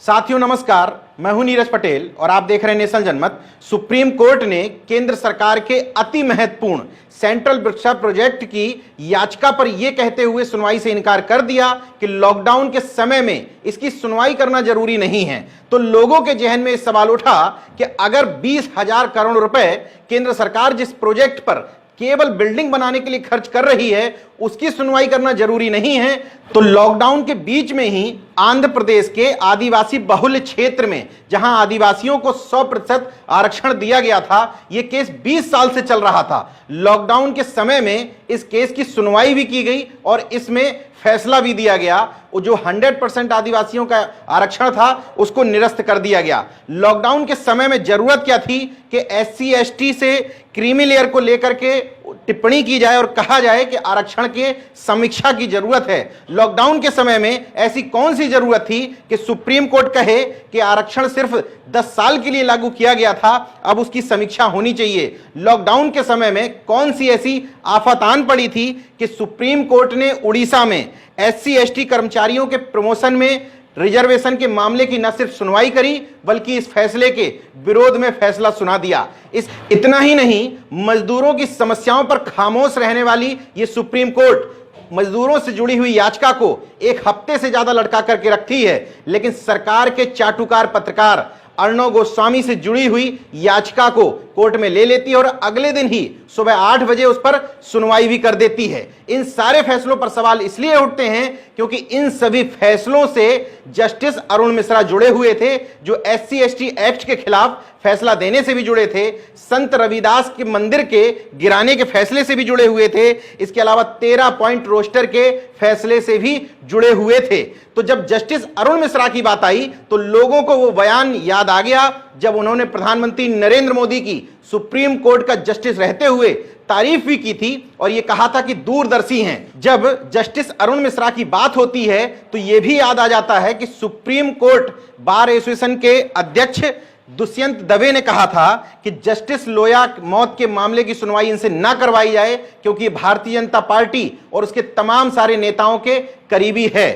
साथियों नमस्कार, मैं हूं नीरज पटेल और आप देख रहे हैं नेशनल जनमत। सुप्रीम कोर्ट ने केंद्र सरकार के अति महत्वपूर्ण सेंट्रल वृक्षा प्रोजेक्ट की याचिका पर यह कहते हुए सुनवाई से इनकार कर दिया कि लॉकडाउन के समय में इसकी सुनवाई करना जरूरी नहीं है। तो लोगों के जहन में इस सवाल उठा कि अगर 20,000 करोड़ रुपए केंद्र सरकार जिस प्रोजेक्ट पर केवल बिल्डिंग बनाने के लिए खर्च कर रही है उसकी सुनवाई करना जरूरी नहीं है, तो लॉकडाउन के बीच में ही आंध्र प्रदेश के आदिवासी बहुल क्षेत्र में जहां आदिवासियों को 100% आरक्षण दिया गया था, यह केस 20 साल से चल रहा था। लॉकडाउन के समय में इस केस की सुनवाई भी की गई और इसमें फैसला भी दिया गया। वो जो 100% आदिवासियों का आरक्षण था उसको निरस्त कर दिया गया। लॉकडाउन के समय में जरूरत क्या थी कि SC ST से क्रीमी लेयर को लेकर के टिप्पणी की जाए और कहा जाए कि आरक्षण के समीक्षा की जरूरत है। लॉकडाउन के समय में ऐसी कौन सी जरूरत थी कि सुप्रीम कोर्ट कहे कि आरक्षण सिर्फ 10 साल के लिए लागू किया गया था, अब उसकी समीक्षा होनी चाहिए। लॉकडाउन के समय में कौन सी ऐसी आफत आन पड़ी थी कि सुप्रीम कोर्ट ने उड़ीसा में SC ST कर्मचारियों के प्रमोशन में रिजर्वेशन के मामले की न सिर्फ सुनवाई करी बल्कि इस फैसले के विरोध में फैसला सुना दिया। इतना ही नहीं, मजदूरों की समस्याओं पर खामोश रहने वाली ये सुप्रीम कोर्ट मजदूरों से जुड़ी हुई याचिका को 1 हफ्ते से ज्यादा लटका करके रखती है, लेकिन सरकार के चाटुकार पत्रकार अर्णव गोस्वामी से जुड़ी हुई याचिका को कोर्ट में ले लेती है और अगले दिन ही सुबह 8 बजे उस पर सुनवाई भी कर देती है। इन सारे फैसलों पर सवाल इसलिए उठते हैं क्योंकि इन सभी फैसलों से जस्टिस अरुण मिश्रा जुड़े हुए थे, जो SC ST एक्ट के खिलाफ फैसला देने से भी जुड़े थे, संत रविदास के मंदिर के गिराने के फैसले से भी जुड़े हुए थे, इसके अलावा 13 पॉइंट रोस्टर के फैसले से भी जुड़े हुए थे। तो जब जस्टिस अरुण मिश्रा की बात आई तो लोगों को वो बयान याद आ गया जब उन्होंने प्रधानमंत्री नरेंद्र मोदी की सुप्रीम कोर्ट का जस्टिस रहते हुए तारीफ भी की थी और यह कहा था कि दूरदर्शी हैं। जब जस्टिस अरुण मिश्रा की बात होती है तो यह भी याद आ जाता है कि सुप्रीम कोर्ट बार एसोसिएशन के अध्यक्ष दुष्यंत दवे ने कहा था कि जस्टिस लोया मौत के मामले की सुनवाई इनसे ना करवाई जाए क्योंकि भारतीय जनता पार्टी और उसके तमाम सारे नेताओं के करीबी है।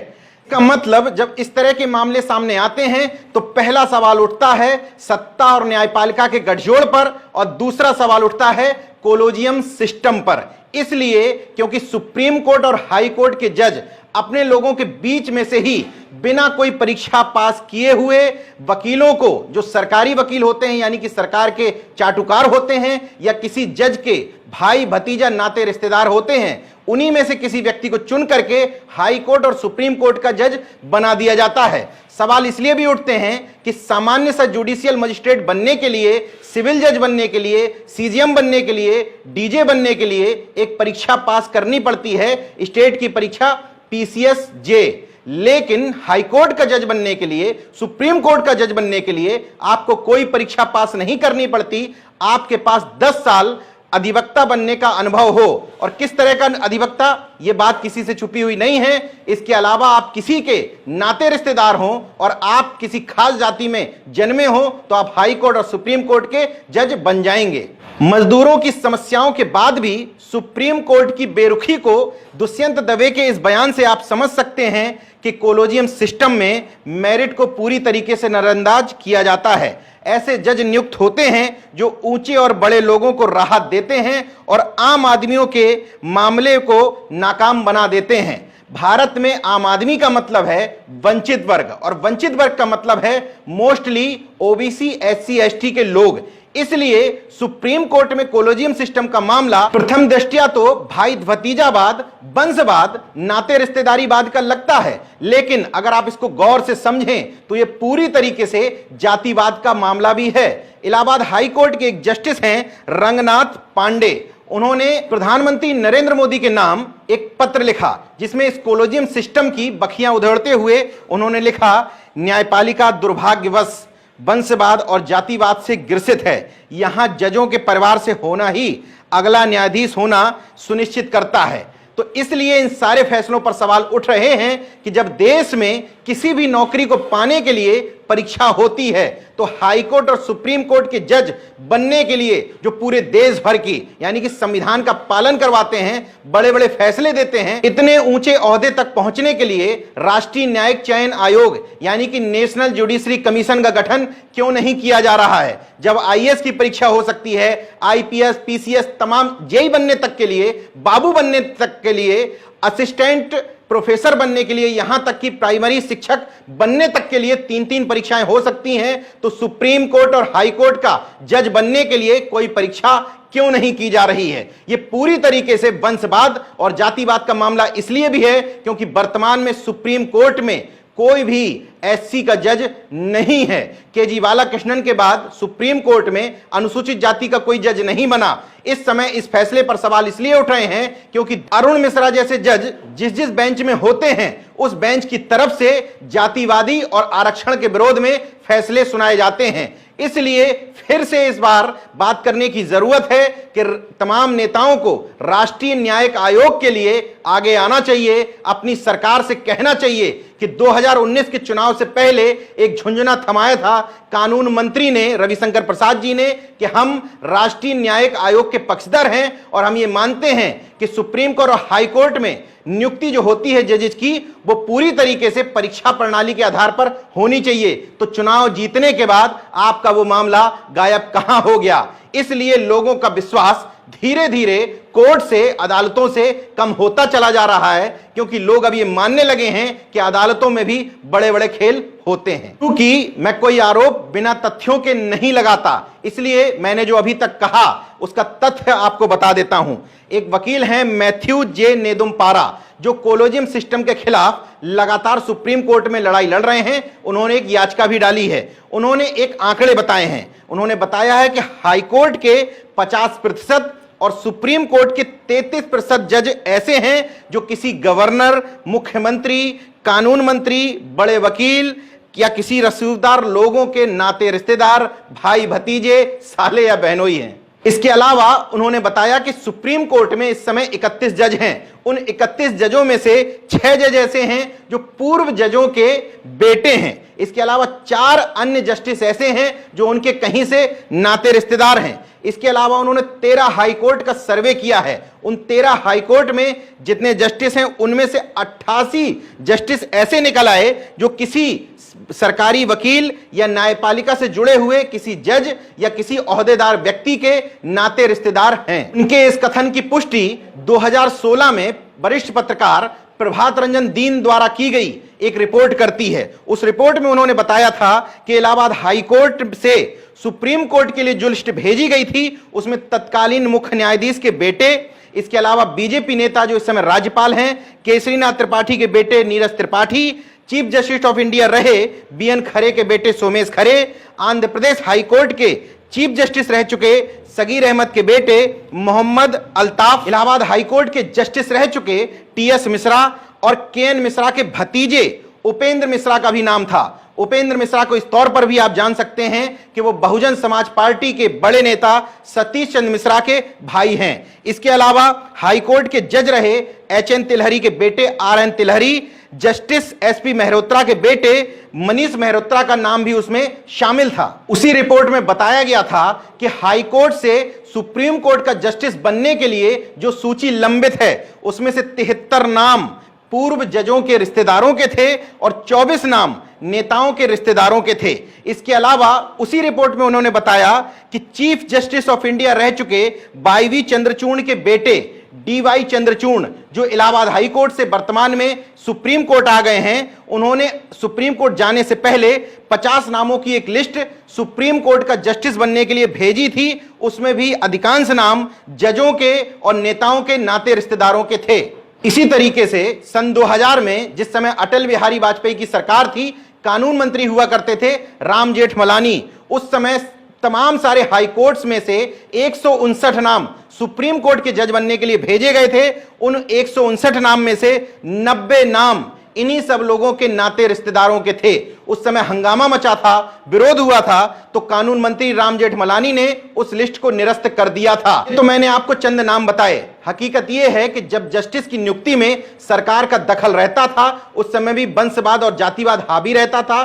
का मतलब जब इस तरह के मामले सामने आते हैं तो पहला सवाल उठता है सत्ता और न्यायपालिका के गठजोड़ पर और दूसरा सवाल उठता है कोलोजियम सिस्टम पर। इसलिए क्योंकि सुप्रीम कोर्ट और हाई कोर्ट के जज अपने लोगों के बीच में से ही बिना कोई परीक्षा पास किए हुए वकीलों को, जो सरकारी वकील होते हैं यानी कि सरकार के चाटुकार होते हैं या किसी जज के भाई भतीजा नाते रिश्तेदार होते हैं, उन्हीं में से किसी व्यक्ति को चुन करके हाई कोर्ट और सुप्रीम कोर्ट का जज बना दिया जाता है। सवाल इसलिए भी उठते हैं कि सामान्य सा जुडिशियल मजिस्ट्रेट बनने के लिए, सिविल जज बनने के लिए, CGM बनने के लिए, DJ बनने के लिए एक परीक्षा पास करनी पड़ती है, स्टेट की परीक्षा PCS J। लेकिन हाई कोर्ट का जज बनने के लिए, सुप्रीम कोर्ट का जज बनने के लिए आपको कोई परीक्षा पास नहीं करनी पड़ती। आपके पास 10 साल अधिवक्ता बनने का अनुभव हो, और किस तरह का अधिवक्ता, यह बात किसी से छुपी हुई नहीं है। इसके अलावा आप किसी के नाते रिश्तेदार हो और आप किसी खास जाति में जन्मे हो तो आप हाई कोर्ट और सुप्रीम कोर्ट के जज बन जाएंगे। मजदूरों की समस्याओं के बाद भी सुप्रीम कोर्ट की बेरुखी को दुष्यंत दवे के इस बयान से आप समझ सकते हैं कि कोलोजियम सिस्टम में मेरिट को पूरी तरीके से नजरअंदाज किया जाता है। ऐसे जज नियुक्त होते हैं जो ऊंचे और बड़े लोगों को राहत देते हैं और आम आदमियों के मामले को नाकाम बना देते हैं। भारत में आम आदमी का मतलब है वंचित वर्ग, और वंचित वर्ग का मतलब है मोस्टली OBC SC ST के लोग। इसलिए सुप्रीम कोर्ट में कोलोजियम सिस्टम का मामला प्रथम दृष्टया तो भाई भतीजावाद, वंशवाद, नाते रिश्तेदारीवाद का लगता है, लेकिन अगर आप इसको गौर से समझें तो यह पूरी तरीके से जातिवाद का मामला भी है। इलाहाबाद हाई कोर्ट के एक जस्टिस हैं रंगनाथ पांडे। उन्होंने प्रधानमंत्री नरेंद्र मोदी के नाम एक पत्र लिखा जिसमें इस कोलोजियम सिस्टम की बखियां उधेड़ते हुए उन्होंने लिखा, न्यायपालिका दुर्भाग्यवश वंशवाद और जातिवाद से ग्रसित है। यहां जजों के परिवार से होना ही अगला न्यायाधीश होना सुनिश्चित करता है। तो इसलिए इन सारे फैसलों पर सवाल उठ रहे हैं कि जब देश में किसी भी नौकरी को पाने के लिए परीक्षा होती है तो हाई कोर्ट और सुप्रीम कोर्ट के जज बनने के लिए जो पूरे देश भर की यानी कि संविधान का पालन करवाते हैं, बड़े बड़े फैसले देते हैं, इतने ऊंचे ओहदे तक पहुंचने के लिए राष्ट्रीय न्यायिक चयन आयोग यानी कि नेशनल जुडिशरी कमीशन का गठन क्यों नहीं किया जा रहा है? जब आईएएस की परीक्षा हो सकती है, आईपीएस, पीसीएस, तमाम जेई बनने तक के लिए, बाबू बनने तक के लिए, असिस्टेंट प्रोफेसर बनने के लिए, यहां तक कि प्राइमरी शिक्षक बनने तक के लिए 3-3 परीक्षाएं हो सकती हैं, तो सुप्रीम कोर्ट और हाई कोर्ट का जज बनने के लिए कोई परीक्षा क्यों नहीं की जा रही है? यह पूरी तरीके से वंशवाद और जातिवाद का मामला इसलिए भी है क्योंकि वर्तमान में सुप्रीम कोर्ट में कोई भी एससी का जज नहीं है। केजरीवाल कृष्णन के बाद सुप्रीम कोर्ट में अनुसूचित जाति का कोई जज नहीं बना। इस समय इस फैसले पर सवाल इसलिए उठ रहे हैं क्योंकि अरुण मिश्रा जैसे जज जिस जिस बेंच में होते हैं उस बेंच की तरफ से जातिवादी और आरक्षण के विरोध में फैसले सुनाए जाते हैं। इसलिए फिर से इस बार बात करने की जरूरत है कि तमाम नेताओं को राष्ट्रीय न्यायिक आयोग के लिए आगे आना चाहिए, अपनी सरकार से कहना चाहिए कि 2019 के चुनाव से पहले एक झुंझुना थमाया था कानून मंत्री ने, रविशंकर प्रसाद जी ने, कि हम राष्ट्रीय न्यायिक आयोग के पक्षधर हैं और हम ये मानते हैं कि सुप्रीम कोर्ट और हाई कोर्ट में नियुक्ति जो होती है जजेस की वो पूरी तरीके से परीक्षा प्रणाली के आधार पर होनी चाहिए। तो चुनाव जीतने के बाद आपका वो मामला गायब कहां हो गया? इसलिए लोगों का विश्वास धीरे धीरे कोर्ट से, अदालतों से कम होता चला जा रहा है क्योंकि लोग अब ये मानने लगे हैं कि अदालतों में भी बड़े बड़े खेल होते हैं। क्योंकि मैं कोई आरोप बिना तथ्यों के नहीं लगाता, इसलिए मैंने जो अभी तक कहा उसका तथ्य आपको बता देता हूं। एक वकील हैं मैथ्यू जे नेदुम्पारा जो कोलोजियम सिस्टम के खिलाफ लगातार सुप्रीम कोर्ट में लड़ाई लड़ रहे हैं। उन्होंने एक याचिका भी डाली है। उन्होंने एक आंकड़े बताए हैं। उन्होंने बताया है कि हाई कोर्ट के 50% और सुप्रीम कोर्ट के 33% जज ऐसे हैं जो किसी गवर्नर, मुख्यमंत्री, कानून मंत्री, बड़े वकील या किसी रसूखदार लोगों के नाते रिश्तेदार, भाई भतीजे, साले या बहनोई हैं। इसके अलावा उन्होंने बताया कि सुप्रीम कोर्ट में इस समय 31 जज हैं। उन 31 जजों में से 6 जज ऐसे हैं जो पूर्व जजों के बेटे हैं। इसके अलावा 4 अन्य जस्टिस ऐसे हैं जो उनके कहीं से नाते रिश्तेदार हैं। इसके अलावा उन्होंने 13 हाई कोर्ट का सर्वे किया है। उन 13 हाई कोर्ट में जितने जस्टिस हैं उनमें से 88 जस्टिस ऐसे निकल आए जो किसी सरकारी वकील या न्यायपालिका से जुड़े हुए किसी जज या किसी ओहदेदार व्यक्ति के नाते रिश्तेदार हैं। उनके इस कथन की पुष्टि 2016 में वरिष्ठ पत्रकार प्रभात रंजन दीन द्वारा की गई एक रिपोर्ट करती है। उस रिपोर्ट में उन्होंने बताया था कि इलाहाबाद हाई कोर्ट से सुप्रीम कोर्ट के लिए जो लिस्ट भेजी गई थी उसमें तत्कालीन मुख्य न्यायाधीश के बेटे, इसके अलावा बीजेपी नेता जो इस समय राज्यपाल हैं केसरीनाथ त्रिपाठी के बेटे Neeraj Tripathi, chief justice of India रहे बीएन खरे के बेटे सोमेश खरे, आंध्र प्रदेश हाई कोर्ट के चीफ जस्टिस रह चुके सगीर अहमद के बेटे मोहम्मद अल्ताफ, इलाहाबाद हाई कोर्ट के जस्टिस रह चुके टीएस मिश्रा और केएन मिश्रा के भतीजे उपेंद्र मिश्रा का भी नाम था। उपेंद्र मिश्रा को इस तौर पर भी आप जान सकते हैं कि वो बहुजन समाज पार्टी के बड़े नेता सतीश चंद्र मिश्रा के भाई हैं। इसके अलावा हाई कोर्ट के जज रहे एचएन तिलहरी के बेटे आरएन तिलहरी, जस्टिस एसपी मेहरोत्रा के बेटे मनीष मेहरोत्रा का नाम भी उसमें शामिल था। उसी रिपोर्ट में बताया गया था कि हाई कोर्ट से सुप्रीम कोर्ट का जस्टिस बनने के लिए जो सूची लंबित है उसमें से 73 नाम पूर्व जजों के रिश्तेदारों के थे और 24 नाम नेताओं के रिश्तेदारों के थे। इसके अलावा उसी रिपोर्ट में उन्होंने बताया कि चीफ जस्टिस ऑफ इंडिया रह चुके वाईवी चंद्रचूड़ के बेटे डीवाई चंद्रचूड़ जो इलाहाबाद हाई कोर्ट से वर्तमान में सुप्रीम कोर्ट आ गए हैं, उन्होंने सुप्रीम कोर्ट जाने से पहले 50 नामों की एक लिस्ट सुप्रीम कोर्ट का जस्टिस बनने के लिए भेजी थी। उसमें भी अधिकांश नाम जजों के और नेताओं के नाते रिश्तेदारों के थे। इसी तरीके से सन 2000 में जिस समय अटल बिहारी वाजपेयी की सरकार थी, कानून मंत्री हुआ करते थे राम जेठमलानी। उस समय तमाम सारे हाई कोर्ट्स में से 159 नाम सुप्रीम कोर्ट के जज बनने के लिए भेजे गए थे। उन 159 नाम में से 90 नाम इन्हीं सब लोगों के नाते रिश्तेदारों के थे। उस समय हंगामा मचा था, विरोध हुआ था, तो कानून मंत्री राम जेठमलानी ने उस लिस्ट को निरस्त कर दिया था। तो मैंने आपको चंद नाम बताए। हकीकत यह है कि जब जस्टिस की नियुक्ति में सरकार का दखल रहता था, उस समय भी वंशवाद और जातिवाद हावी रहता था।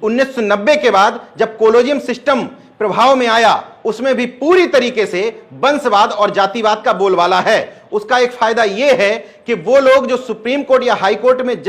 1990 के बाद जब कोलोजियम सिस्टम प्रभाव में आया, उसमें भी पूरी तरीके से वंशवाद और जातिवाद का बोलबाला है। उसका एक फायदा यह है कि वो लोग जो सुप्रीम कोर्ट या हाई कोर्ट में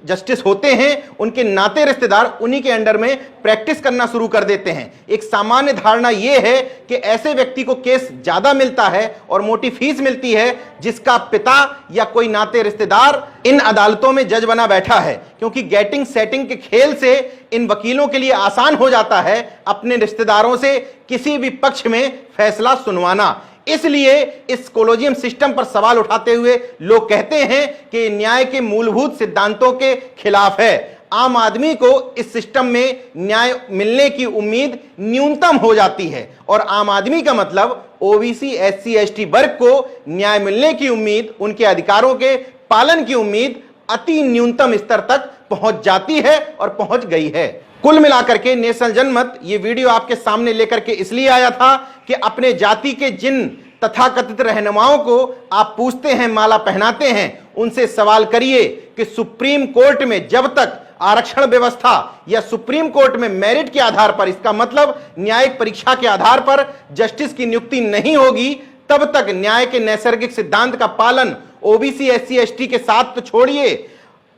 जस्टिस होते हैं, उनके नाते रिश्तेदार उन्हीं के अंडर में प्रैक्टिस करना शुरू कर देते हैं। एक सामान्य धारणा यह है कि ऐसे व्यक्ति को केस ज्यादा मिलता है और मोटी फीस मिलती है जिसका पिता या कोई नाते रिश्तेदार इन अदालतों में जज बना बैठा है, क्योंकि गेटिंग सेटिंग के खेल से इन वकीलों के लिए आसान हो जाता है अपने रिश्तेदारों से किसी भी पक्ष में फैसला सुनवाना। इसलिए इस कोलोजियम सिस्टम पर सवाल उठाते हुए लोग कहते हैं कि न्याय के मूलभूत सिद्धांतों के खिलाफ है। आम आदमी को इस सिस्टम में न्याय मिलने की उम्मीद न्यूनतम हो जाती है, और आम आदमी का मतलब ओबीसी, एससी, एसटी वर्ग को न्याय मिलने की उम्मीद, उनके अधिकारों के पालन की उम्मीद अति न्यूनतम स्तर तक पहुंच जाती है और पहुंच गई है। कुल मिलाकर के नेशनल जनमत ये वीडियो आपके सामने लेकर के इसलिए आया था कि अपने जाति के जिन तथाकथित रहनुमाओं को आप पूछते हैं, माला पहनाते हैं, उनसे सवाल करिए कि सुप्रीम कोर्ट में जब तक आरक्षण व्यवस्था या सुप्रीम कोर्ट में मेरिट के आधार पर, इसका मतलब न्यायिक परीक्षा के आधार पर जस्टिस की नियुक्ति नहीं होगी, तब तक न्याय के नैसर्गिक सिद्धांत का पालन ओबीसी, एससी, एसटी के साथ तो छोड़िए,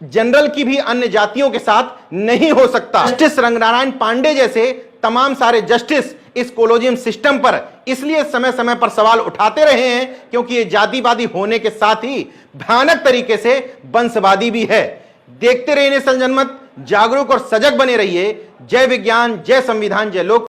जनरल की भी अन्य जातियों के साथ नहीं हो सकता। जस्टिस रंगनारायण पांडे जैसे तमाम सारे जस्टिस इस कोलोजियम सिस्टम पर इसलिए समय समय पर सवाल उठाते रहे हैं क्योंकि ये जातिवादी होने के साथ ही भयानक तरीके से वंशवादी भी है। देखते रहिए नेशनल जनमत, जागरूक और सजग बने रहिए। जय विज्ञान, जय संविधान, जय लोक।